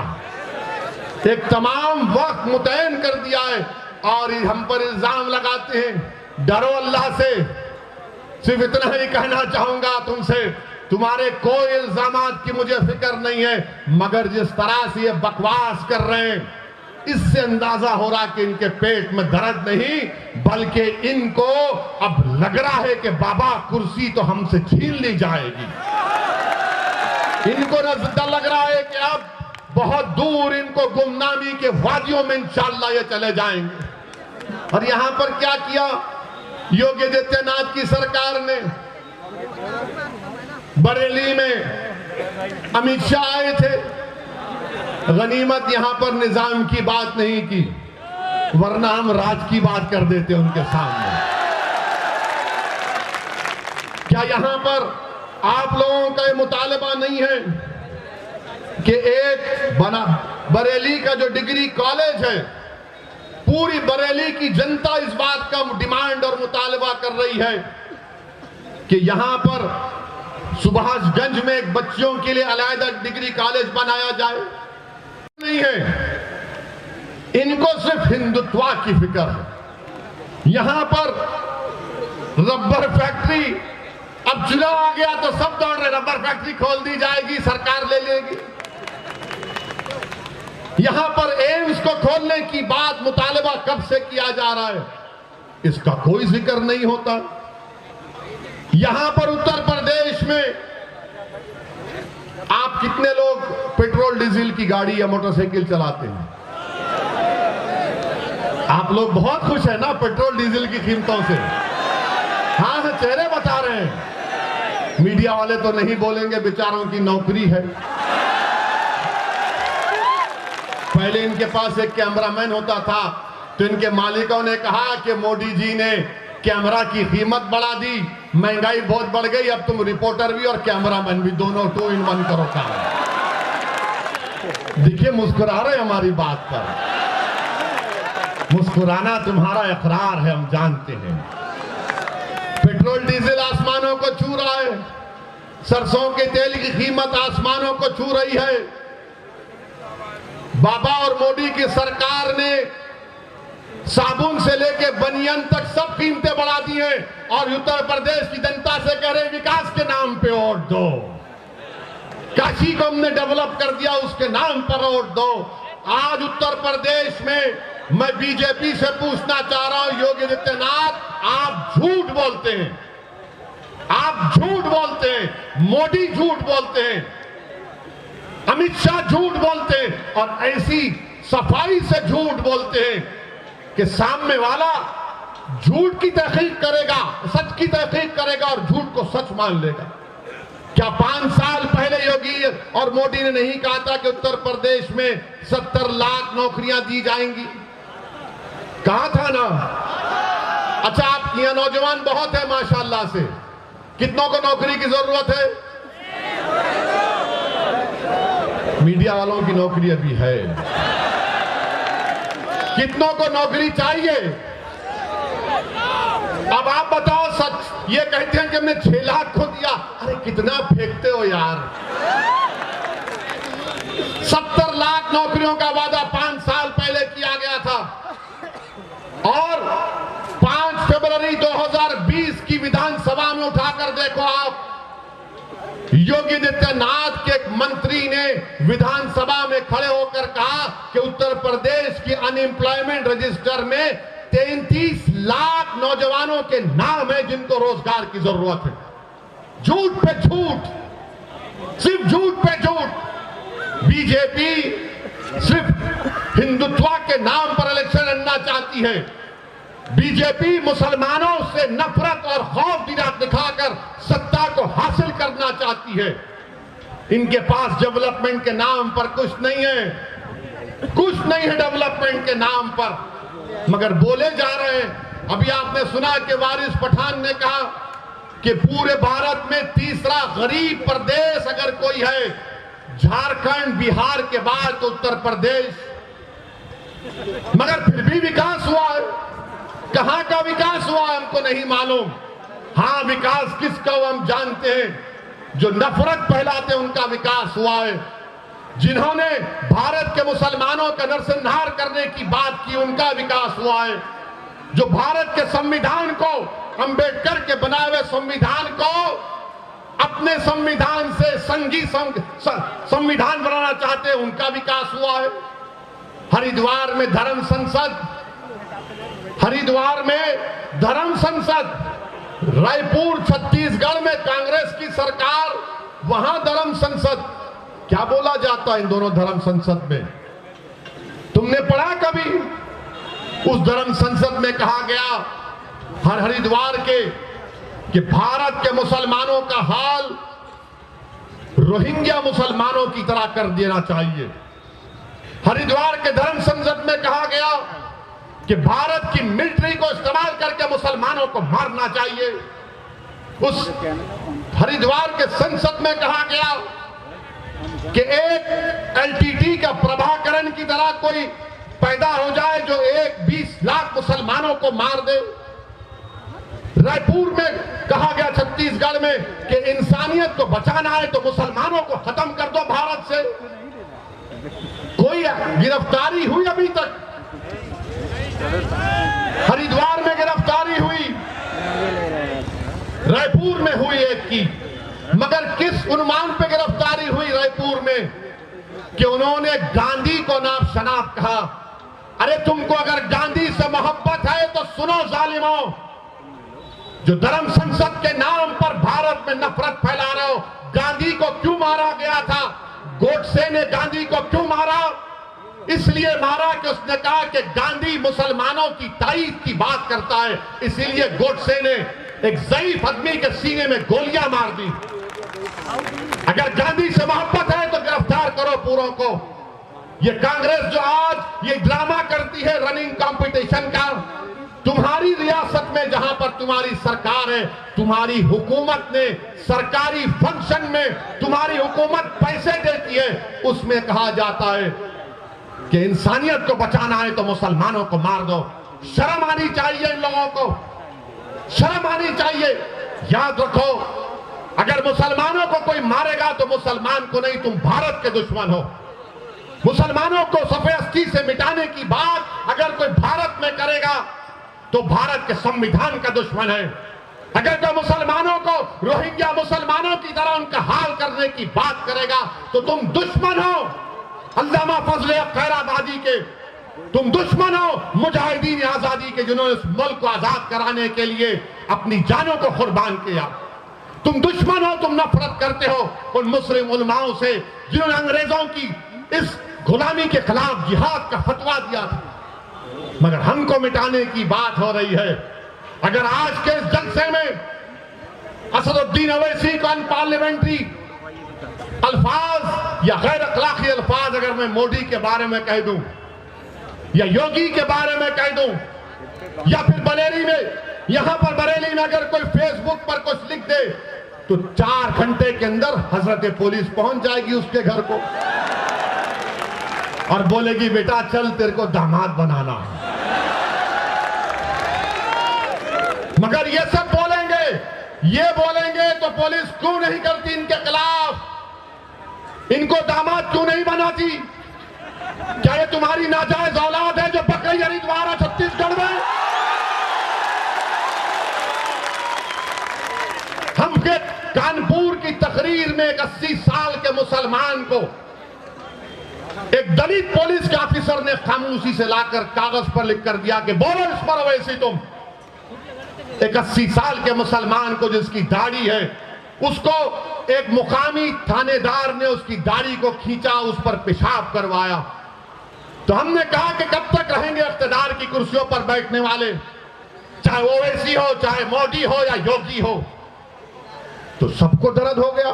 एक तमाम वक्त मुतयन कर दिया है। और हम पर इल्जाम लगाते हैं, डरो अल्लाह से। सिर्फ इतना ही कहना चाहूंगा तुमसे, तुम्हारे कोई इल्जामात की मुझे फिक्र नहीं है, मगर जिस तरह से ये बकवास कर रहे हैं, इससे अंदाजा हो रहा कि इनके पेट में दर्द नहीं, बल्कि इनको अब लग रहा है कि बाबा कुर्सी तो हमसे छीन ली जाएगी। इनको नजर लग रहा है कि अब बहुत दूर इनको गुमनामी के वादियों में इंशाअल्लाह ये चले जाएंगे। और यहां पर क्या किया योगी आदित्यनाथ की सरकार ने? बरेली में अमित शाह आए थे, गनीमत यहां पर निजाम की बात नहीं की, वरना हम राज की बात कर देते उनके सामने। क्या यहां पर आप लोगों का मुतालबा नहीं है कि एक बरेली का जो डिग्री कॉलेज है, पूरी बरेली की जनता इस बात का डिमांड और मुतालबा कर रही है कि यहां पर सुभाषगंज में एक बच्चियों के लिए अलग डिग्री कॉलेज बनाया जाए, नहीं है। इनको सिर्फ हिंदुत्व की फिक्र है। यहां पर रबर फैक्ट्री, अब चुनाव आ गया तो सब दौड़ रहे, रबर फैक्ट्री खोल दी जाएगी, सरकार ले लेगी। यहां पर एम्स को खोलने की बात मुतालबा कब से किया जा रहा है, इसका कोई जिक्र नहीं होता। यहां पर उत्तर प्रदेश में आप कितने लोग पेट्रोल डीजल की गाड़ी या मोटरसाइकिल चलाते हैं? आप लोग बहुत खुश हैं ना पेट्रोल डीजल की कीमतों से? हाँ, चेहरे बता रहे हैं। मीडिया वाले तो नहीं बोलेंगे, बेचारों की नौकरी है। पहले इनके पास एक कैमरामैन होता था तो इनके मालिकों ने कहा कि मोदी जी ने कैमरा की कीमत बढ़ा दी, महंगाई बहुत बढ़ गई, अब तुम रिपोर्टर भी और कैमरामैन भी दोनों 2 in 1 करो काम। देखिए मुस्कुरा रहे हमारी बात पर। मुस्कुराना तुम्हारा इकरार है, हम जानते हैं। पेट्रोल डीजल आसमानों को छू रहा है, सरसों के तेल की कीमत आसमानों को छू रही है। बाबा और मोदी की सरकार ने साबुन से लेके बनियान तक सब कीमतें बढ़ा दी हैं और उत्तर प्रदेश की जनता से कह रहे विकास के नाम पे वोट दो। काशी को हमने डेवलप कर दिया, उसके नाम पर वोट दो। आज उत्तर प्रदेश में मैं बीजेपी से पूछना चाह रहा हूं, योगी आदित्यनाथ, आप झूठ बोलते हैं, आप झूठ बोलते हैं, मोदी झूठ बोलते हैं, अमित शाह झूठ बोलते हैं और ऐसी सफाई से झूठ बोलते हैं कि सामने वाला झूठ की तहकीक करेगा, सच की तहकीक करेगा और झूठ को सच मान लेगा। क्या 5 साल पहले योगी और मोदी ने नहीं कहा था कि उत्तर प्रदेश में 70 लाख नौकरियां दी जाएंगी? कहा था ना। अच्छा, आप यहाँ नौजवान बहुत है माशाल्लाह से, कितनों को नौकरी की जरूरत है? मीडिया वालों की नौकरी अभी है। कितनों को नौकरी चाहिए? अब आप बताओ सच। ये कहते हैं कि हमने 6 लाख को दिया। अरे कितना फेंकते हो यार। 70 लाख नौकरियों का वादा 5 साल पहले किया गया था और 5 फरवरी 2020 की विधानसभा में उठाकर देखो आप, योगी आदित्यनाथ के एक मंत्री ने विधानसभा में खड़े होकर कहा कि उत्तर प्रदेश की अनएम्प्लॉयमेंट रजिस्टर में 33 लाख नौजवानों के नाम है जिनको रोजगार की जरूरत है। झूठ पे झूठ, सिर्फ झूठ पे झूठ। बीजेपी सिर्फ हिंदुत्व के नाम पर इलेक्शन लड़ना चाहती है। बीजेपी मुसलमानों से नफरत और खौफ दिखाकर सत्ता को हासिल करना चाहती है। इनके पास डेवलपमेंट के नाम पर कुछ नहीं है, कुछ नहीं है डेवलपमेंट के नाम पर, मगर बोले जा रहे हैं। अभी आपने सुना कि वारिस पठान ने कहा कि पूरे भारत में तीसरा गरीब प्रदेश अगर कोई है, झारखंड बिहार के बाद तो उत्तर प्रदेश। मगर फिर भी विकास हुआ है। कहां का विकास हुआ है हमको नहीं मालूम। हाँ, विकास किसका हुआ हम जानते हैं, जो नफरत फैलाते हैं उनका विकास हुआ है। जिन्होंने भारत के मुसलमानों का नरसंहार करने की बात की उनका विकास हुआ है। जो भारत के संविधान को, अंबेडकर के बनाए हुए संविधान को अपने संविधान से संघी संविधान बनाना चाहते हैं उनका विकास हुआ है। हरिद्वार में धर्म संसद, हरिद्वार में धर्म संसद, रायपुर छत्तीसगढ़ में कांग्रेस की सरकार, वहां धर्म संसद। क्या बोला जाता है इन दोनों धर्म संसद में? तुमने पढ़ा कभी? उस धर्म संसद में कहा गया हरिद्वार के कि भारत के मुसलमानों का हाल रोहिंग्या मुसलमानों की तरह कर देना चाहिए। हरिद्वार के धर्म संसद में कहा गया कि भारत की मिलिट्री को इस्तेमाल करके मुसलमानों को मारना चाहिए। उस हरिद्वार के संसद में कहा गया कि एक एलटीटी का प्रभाकरण की तरह कोई पैदा हो जाए जो 20 लाख मुसलमानों को मार दे। रायपुर में कहा गया छत्तीसगढ़ में कि इंसानियत को बचाना है तो मुसलमानों को खत्म कर दो भारत से। कोई गिरफ्तारी हुई अभी तक? हरिद्वार में गिरफ्तारी हुई, रायपुर में हुई एक की, मगर किस उन्मान पे गिरफ्तारी हुई रायपुर में कि उन्होंने गांधी को नाप शनाप कहा। अरे तुमको अगर गांधी से मोहब्बत है तो सुनो जालिमों, जो धर्म संसद के नाम पर भारत में नफरत फैला रहे हो, गांधी को क्यों मारा गया था? गोडसे ने गांधी को क्यों मारा? इसलिए मारा कि उसने कहा कि गांधी मुसलमानों की ताईद की बात करता है, इसीलिए गोडसे ने एक ज़ईफ आदमी के सीने में गोलियां मार दी। अगर गांधी से मोहब्बत है तो गिरफ्तार करो पूरों को। ये कांग्रेस जो आज ये ड्रामा करती है रनिंग कंपटीशन का, तुम्हारी रियासत में जहां पर तुम्हारी सरकार है, तुम्हारी हुकूमत ने सरकारी फंक्शन में तुम्हारी हुकूमत पैसे देती है, उसमें कहा जाता है कि इंसानियत को बचाना है तो मुसलमानों को मार दो। शर्म आनी चाहिए इन लोगों को, शर्म आनी चाहिए। याद रखो, अगर मुसलमानों को कोई मारेगा तो मुसलमान को नहीं, तुम भारत के दुश्मन हो। मुसलमानों को सफेद से मिटाने की बात अगर कोई भारत में करेगा तो भारत के संविधान का दुश्मन है। अगर कोई मुसलमानों को रोहिंग्या मुसलमानों की तरह उनका हाल करने की बात करेगा तो तुम दुश्मन हो अल्लामा फजले खैराबादी के, तुम दुश्मन हो मुजाहिदीन आजादी के, जिन्होंने इस मुल्क को आजाद कराने के लिए अपनी जानों को कुर्बान किया। तुम दुश्मन हो, तुम नफरत करते हो उन मुस्लिम उलमाओं से जिन्होंने अंग्रेजों की इस गुलामी के खिलाफ जिहाद का फतवा दिया था। मगर हमको मिटाने की बात हो रही है। अगर आज के इस जलसे में असदुद्दीन अवैसी को अनपार्लियामेंट्री अल्फाज या गैर अखलाकी अल्फाज अगर मैं मोदी के बारे में कह दूं या योगी के बारे में कह दूं या फिर बरेली में, यहां पर बरेली में अगर कोई फेसबुक पर कुछ लिख दे तो 4 घंटे के अंदर हजरत पुलिस पहुंच जाएगी उसके घर को और बोलेगी बेटा चल तेरे को दामाद बनाना। मगर ये सब बोलेंगे, ये बोलेंगे तो पुलिस क्यों नहीं करती इनके खिलाफ? इनको दामाद क्यों नहीं बनाती? क्या ये तुम्हारी नाजायज औलाद है जो बकई हरिद्वार है छत्तीसगढ़ में? हम के कानपुर की तकरीर में एक 80 साल के मुसलमान को एक दलित पुलिस के ऑफिसर ने खामोशी से लाकर कागज पर लिख कर दिया कि बोलो इस पर अवैसी तुम। एक 80 साल के मुसलमान को जिसकी दाढ़ी है, उसको एक मुकामी थानेदार ने उसकी दाढ़ी को खींचा, उस पर पेशाब करवाया। तो हमने कहा कि कब तक रहेंगे इख्तिदार की कुर्सियों पर बैठने वाले, चाहे ओवैसी हो, चाहे मोदी हो या योगी हो। तो सबको दर्द हो गया।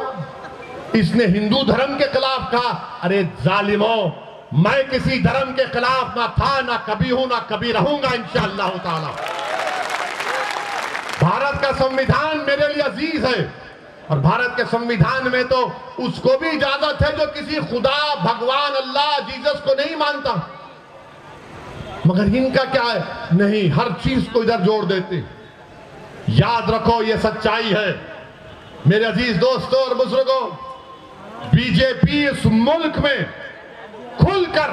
इसने हिंदू धर्म के खिलाफ कहा, अरे जालिमों, मैं किसी धर्म के खिलाफ ना था, ना कभी हूं, ना कभी रहूंगा इंशाअल्लाह ताला। भारत का संविधान मेरे लिए अजीज है और भारत के संविधान में तो उसको भी इजाजत है जो किसी खुदा, भगवान, अल्लाह, जीसस को नहीं मानता। मगर इनका क्या है? नहीं, हर चीज को इधर जोड़ देते। याद रखो, ये सच्चाई है मेरे अजीज दोस्तों और बुजुर्गों। बीजेपी इस मुल्क में खुलकर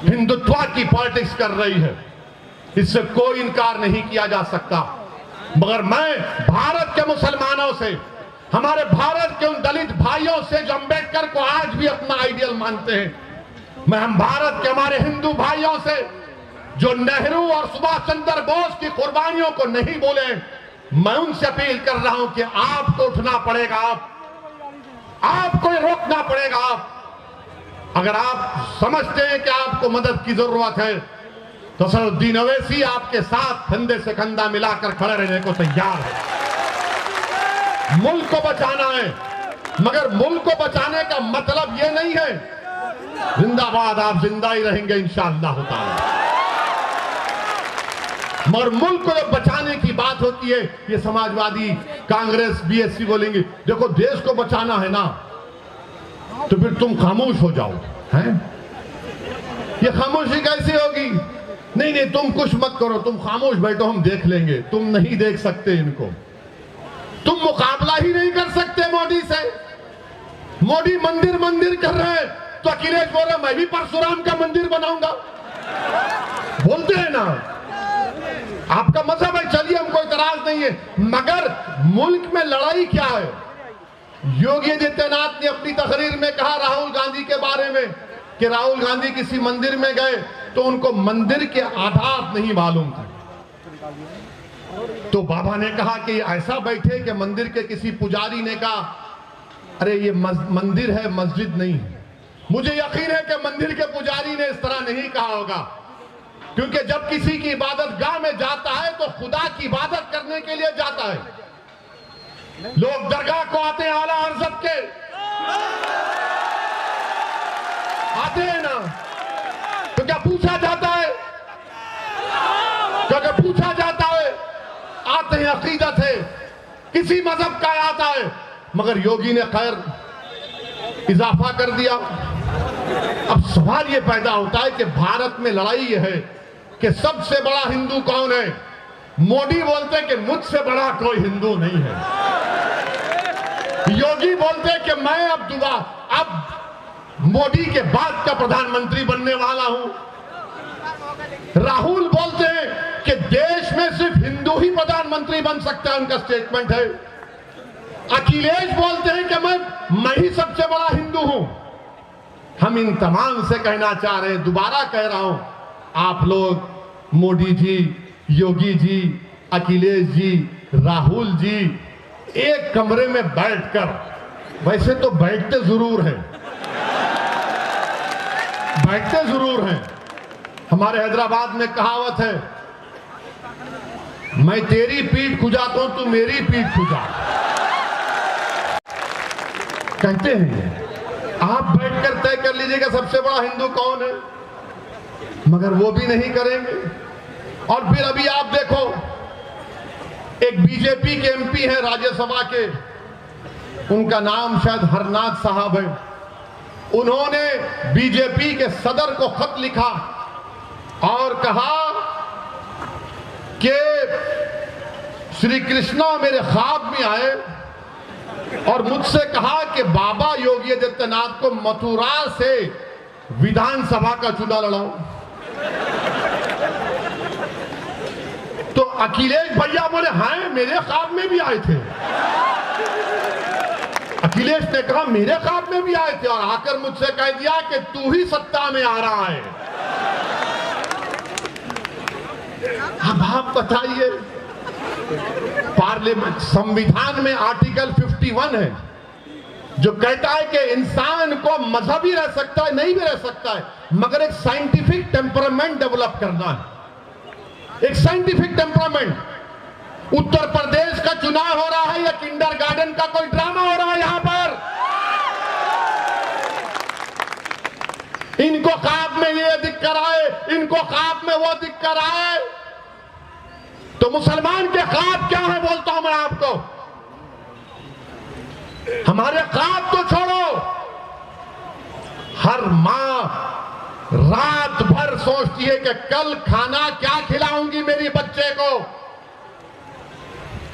हिंदुत्व की पॉलिटिक्स कर रही है, इससे कोई इनकार नहीं किया जा सकता। मगर मैं भारत के मुसलमानों से, हमारे भारत के उन दलित भाइयों से जो अंबेडकर को आज भी अपना आइडियल मानते हैं, हम भारत के हमारे हिंदू भाइयों से जो नेहरू और सुभाष चंद्र बोस की कुर्बानियों को नहीं बोले, मैं उनसे अपील कर रहा हूं कि आपको उठना पड़ेगा, आपको रोकना पड़ेगा। अगर आप समझते हैं कि आपको मदद की जरूरत है तो असदुद्दीन अवैसी आपके साथ कंधे से कंधा मिलाकर खड़े रहने को तैयार है। मुल्क को बचाना है, मगर मुल्क को बचाने का मतलब यह नहीं है जिंदाबाद, आप जिंदा ही रहेंगे इंशाअल्लाह ताला। मगर मुल्क को जब बचाने की बात होती है, ये समाजवादी, कांग्रेस, बीएसपी बोलेंगे देखो देश को बचाना है ना, तो फिर तुम खामोश हो जाओ। हैं? ये खामोशी कैसी होगी? नहीं नहीं तुम कुछ मत करो, तुम खामोश बैठो, हम देख लेंगे। तुम नहीं देख सकते इनको, तुम मुकाबला ही नहीं कर सकते मोदी से। मोदी मंदिर मंदिर कर रहे हैं तो अखिलेश बोल रहे मैं भी परशुराम का मंदिर बनाऊंगा। बोलते हैं ना, आपका मजहब है, चलिए हमको इतराज नहीं है, मगर मुल्क में लड़ाई क्या है? योगी आदित्यनाथ ने अपनी तकरीर में कहा राहुल गांधी के बारे में कि राहुल गांधी किसी मंदिर में गए तो उनको मंदिर के आधार नहीं मालूम था। तो बाबा ने कहा कि ऐसा बैठे कि मंदिर के किसी पुजारी ने कहा अरे ये मंदिर है, मस्जिद नहीं है। मुझे यकीन है कि मंदिर के पुजारी ने इस तरह नहीं कहा होगा, क्योंकि जब किसी की इबादत गाह में जाता है तो खुदा की इबादत करने के लिए जाता है। लोग दरगाह को आते हैं आला हज़रत के, आते हैं ना, तो क्या पूछा जाता है? क्या पूछा जाता है? आते हैं, अकीदत है, किसी मजहब का आता है। मगर योगी ने खैर इजाफा कर दिया। अब सवाल यह पैदा होता है कि भारत में लड़ाई यह है कि सबसे बड़ा हिंदू कौन है? मोदी बोलते हैं कि मुझसे बड़ा कोई हिंदू नहीं है। योगी बोलते हैं कि मैं अब मोदी के बाद का प्रधानमंत्री बनने वाला हूं। राहुल बोलते हैं कि देश में सिर्फ हिंदू ही प्रधानमंत्री बन सकता है, उनका स्टेटमेंट है। अखिलेश बोलते हैं कि मैं ही सबसे बड़ा हिंदू हूं। हम इन तमाम से कहना चाह रहे हैं, दोबारा कह रहा हूं, आप लोग मोदी जी, योगी जी, अखिलेश जी, राहुल जी एक कमरे में बैठकर, वैसे तो बैठते जरूर हैं, बैठते जरूर हैं। हमारे हैदराबाद में कहावत है, मैं तेरी पीठ खुजाता हूं, तू मेरी पीठ खुजा। कहते हैं आप बैठकर तय कर लीजिएगा सबसे बड़ा हिंदू कौन है, मगर वो भी नहीं करेंगे। और फिर अभी आप देखो, एक बीजेपी के एमपी हैं राज्यसभा के, उनका नाम शायद हरनाथ साहब है। उन्होंने बीजेपी के सदर को खत लिखा और कहा कि श्री कृष्णा मेरे ख्वाब में आए और मुझसे कहा कि बाबा योगी आदित्यनाथ को मथुरा से विधानसभा का चुनाव लड़ाओ। तो अखिलेश भैया बोले हाँ मेरे ख्वाब में भी आए थे। अखिलेश ने कहा मेरे ख्वाब में भी आए थे और आकर मुझसे कह दिया कि तू ही सत्ता में आ रहा है। अब आप बताइए, पार्लियामेंट संविधान में आर्टिकल 51 है जो कहता है कि इंसान को मजहबी रह सकता है, नहीं भी रह सकता है, मगर एक साइंटिफिक टेम्परामेंट डेवलप करना है, एक साइंटिफिक टेम्परामेंट। उत्तर प्रदेश का चुनाव हो रहा है या किंडरगार्टन का कोई ड्रामा हो रहा है यहां पर? इनको ख्वाब में ये दिख कर आए, इनको ख्वाब में वो दिख कर आए। तो मुसलमान के ख्वाब क्या है बोलता हूं मैं आपको। हमारे ख्वाब तो छोड़ो, हर मां रात भर सोचती है कि कल खाना क्या खिलाऊंगी मेरी बच्चे को।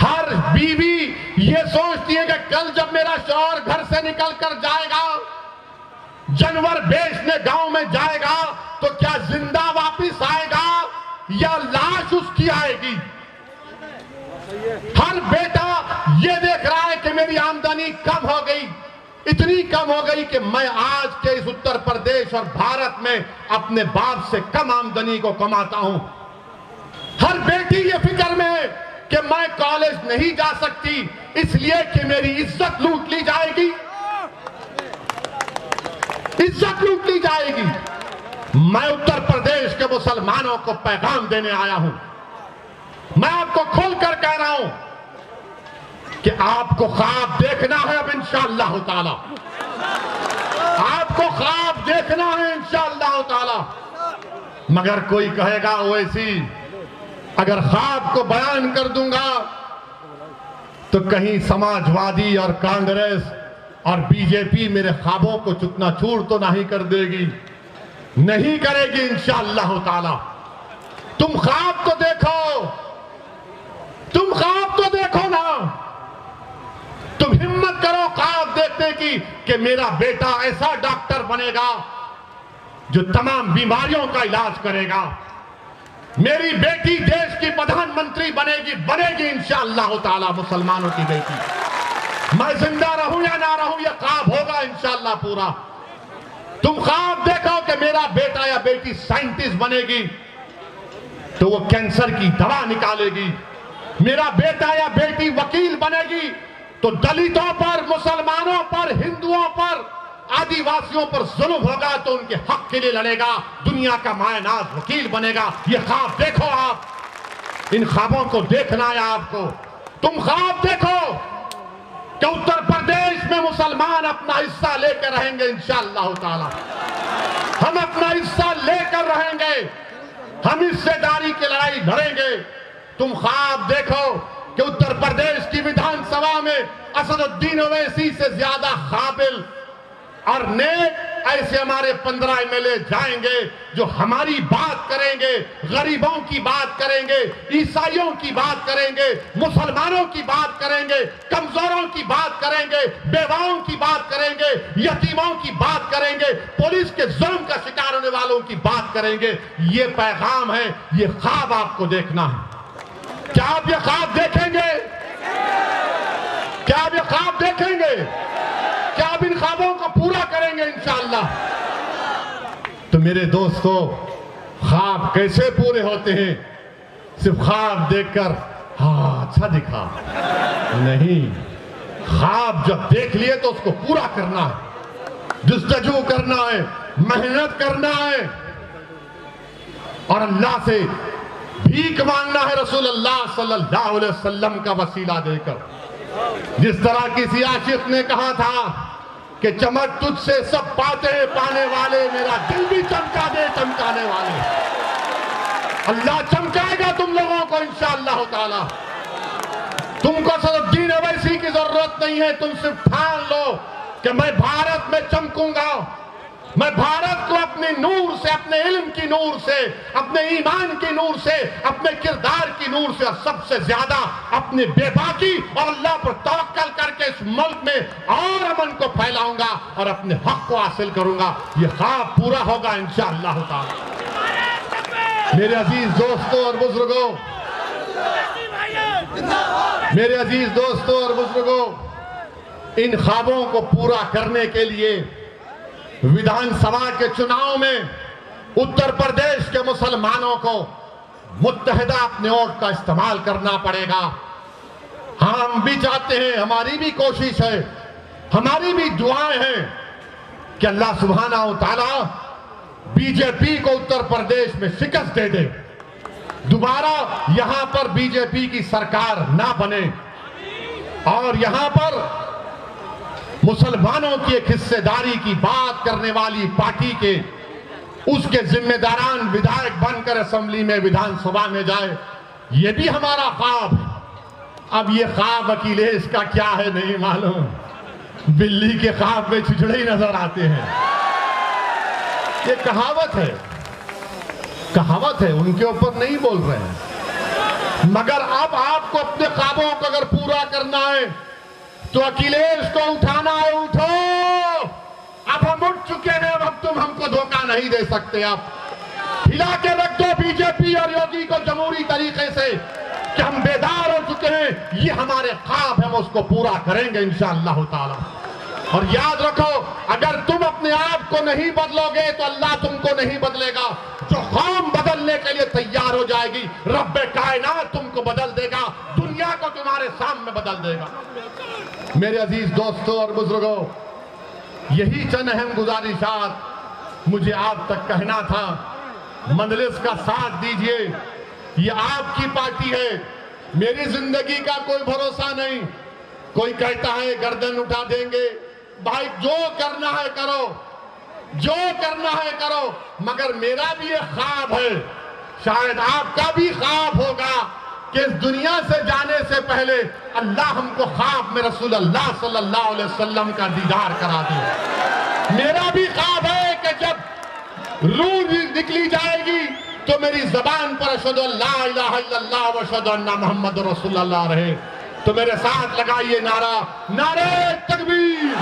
हर बीवी ये सोचती है कि कल जब मेरा शौहर घर से निकल कर जाएगा, जानवर बेचने गांव में जाएगा, तो क्या जिंदा वापिस आएगा या लाश उसकी आएगी। हर बेटा ये देख रहा है कि मेरी आमदनी कम हो गई, इतनी कम हो गई कि मैं आज के इस उत्तर प्रदेश और भारत में अपने बाप से कम आमदनी को कमाता हूं। हर बेटी ये फिक्र में है कि मैं कॉलेज नहीं जा सकती इसलिए कि मेरी इज्जत लूट ली जाएगी, इज्जत लूट ली जाएगी। मैं उत्तर प्रदेश के मुसलमानों को पैगाम देने आया हूं। मैं आपको खोलकर कह रहा हूं कि आपको ख्वाब देखना है अब इंशाअल्लाह ताला, आपको ख्वाब देखना है इंशाअल्लाह ताला। मगर कोई कहेगा ओवैसी अगर ख्वाब को बयान कर दूंगा तो कहीं समाजवादी और कांग्रेस और बीजेपी मेरे ख्वाबों को चुकनाचूर तो नहीं कर देगी। नहीं करेगी इंशाअल्लाह ताला। तुम ख्वाब तो देखो, तुम ख्वाब तो देखो ना, तुम हिम्मत करो ख्वाब देखने की कि मेरा बेटा ऐसा डॉक्टर बनेगा जो तमाम बीमारियों का इलाज करेगा, मेरी बेटी देश की प्रधानमंत्री बनेगी इंशाअल्लाह ताला, मुसलमानों की बेटी। मैं जिंदा रहूं या ना रहूं, यह ख्वाब होगा इंशाअल्लाह पूरा। तुम ख्वाब देखो कि मेरा बेटा या बेटी साइंटिस्ट बनेगी तो वो कैंसर की दवा निकालेगी, मेरा बेटा या बेटी वकील बनेगी तो दलितों पर, मुसलमानों पर, हिंदुओं पर, आदिवासियों पर जुल्म होगा तो उनके हक के लिए लड़ेगा, दुनिया का मायनाज वकील बनेगा। ये ख्वाब देखो आप, इन ख्वाबों को देखना है आपको। तुम ख्वाब देखो कि उत्तर प्रदेश में मुसलमान अपना हिस्सा लेकर रहेंगे इंशाअल्लाह ताला, हम अपना हिस्सा लेकर रहेंगे, हम हिस्सेदारी की लड़ाई लड़ेंगे। तुम ख्वाब देखो कि उत्तर प्रदेश की विधानसभा में असदुद्दीन ओवैसी से ज्यादा काबिल और नेक ऐसे हमारे 15 एमएलए जाएंगे जो हमारी बात करेंगे, गरीबों की बात करेंगे, ईसाइयों की बात करेंगे, मुसलमानों की बात करेंगे, कमजोरों की बात करेंगे, बेवाओं की बात करेंगे, यतीमों की बात करेंगे, पुलिस के जुल्म का शिकार होने वालों की बात करेंगे। ये पैगाम है, ये ख्वाब आपको देखना है। क्या आप ये ख्वाब देखेंगे? क्या आप ये ख्वाब देखेंगे? क्या आप इन ख्वाबों को पूरा करेंगे इंशाअल्लाह? तो मेरे दोस्तों, ख्वाब कैसे पूरे होते हैं? सिर्फ ख्वाब देखकर हाँ अच्छा दिखा नहीं, ख्वाब जब देख लिए तो उसको पूरा करना है, जस्तजू करना है, मेहनत करना है और अल्लाह से भीख मांगना है रसूलुल्लाह सल्लल्लाहु अलैहि वसल्लम का वसीला देकर। जिस तरह किसी आशिक ने कहा था कि चमक तुझसे सब पाते पाने वाले, मेरा दिल भी चमका दे चमकाने वाले। अल्लाह चमकाएगा तुम लोगों को इंशाअल्लाह ताला। तुमको असदुद्दीन ओवैसी की जरूरत नहीं है, तुम सिर्फ ठान लो कि मैं भारत में चमकूंगा, मैं भारत को अपने नूर से, अपने इल्म की नूर से, अपने ईमान की नूर से, अपने किरदार की नूर से और सबसे ज्यादा अपने बेबाकी और अल्लाह पर तवक्कल करके इस मुल्क में और अमन को फैलाऊंगा और अपने हक को हासिल करूंगा। ये ख्वाब पूरा होगा इंशाअल्लाह ताला। मेरे अजीज दोस्तों और बुजुर्गों, मेरे अजीज दोस्तों और बुजुर्गों, इन ख्वाबों को पूरा करने के लिए विधानसभा के चुनाव में उत्तर प्रदेश के मुसलमानों को मुत्तहिदा अपने वोट का इस्तेमाल करना पड़ेगा। हम भी चाहते हैं, हमारी भी कोशिश है, हमारी भी दुआएं हैं कि अल्लाह सुब्हानहू तआला बीजेपी को उत्तर प्रदेश में शिकस्त दे दे, दोबारा यहां पर बीजेपी की सरकार ना बने और यहां पर मुसलमानों की एक हिस्सेदारी की बात करने वाली पार्टी के उसके जिम्मेदारान विधायक बनकर असेंबली में, विधानसभा में जाए, ये भी हमारा ख्वाब है। अब ये ख्वाब अखिलेश का क्या है नहीं मालूम, बिल्ली के ख्वाब में छिछड़े ही नजर आते हैं। ये कहावत है, कहावत है, उनके ऊपर नहीं बोल रहे हैं। मगर अब आपको अपने ख्वाबों को अगर पूरा करना है तो अखिलेश को उठाना है, उठो। अब हम उठ चुके हैं, अब तुम हमको धोखा नहीं दे सकते। आप हिला के रख दो बीजेपी और योगी को जमहूरी तरीके से कि हम बेदार हो चुके हैं, ये हमारे ख्वाब है, हम उसको पूरा करेंगे इंशाअल्लाह ताला। और याद रखो, अगर तुम अपने आप को नहीं बदलोगे तो अल्लाह तुमको नहीं बदलेगा। जो कौम बदलने के लिए तैयार हो जाएगी, रब्बे कायनात तुमको बदल देगा, दुनिया को तुम्हारे सामने बदल देगा। मेरे अजीज दोस्तों और बुजुर्गों, यही चंद अहम गुजारिशात मुझे आप तक कहना था। मजलिस का साथ दीजिए, ये आपकी पार्टी है, मेरी जिंदगी का कोई भरोसा नहीं। कोई कहता है गर्दन उठा देंगे, भाई जो करना है करो, जो करना है करो, मगर मेरा भी एक ख्वाब है, शायद आपका भी ख्वाब होगा कि इस दुनिया से जाने से पहले अल्लाह हमको ख्वाब में रसूलुल्लाह सल्लल्लाहु अलैहि वसल्लम का दीदार करा दे। मेरा भी ख्वाब है कि जब रूह निकली जाएगी तो मेरी जबान पर अशहदु अल्ला इलाहा इल्लल्लाह व अशहदु अन्ना मुहम्मदुर रसूलुल्लाह रहे। तो मेरे साथ लगाइए नारा, नारे तकबीर,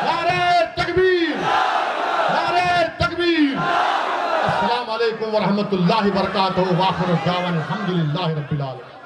नारे तकबीर, नारे तकबीर। अस्सलाम वालेकुम व रहमतुल्लाहि व बरकातहू। व आखिरु दावाना अल्हम्दुलिल्लाहि रब्बिल आलमीन।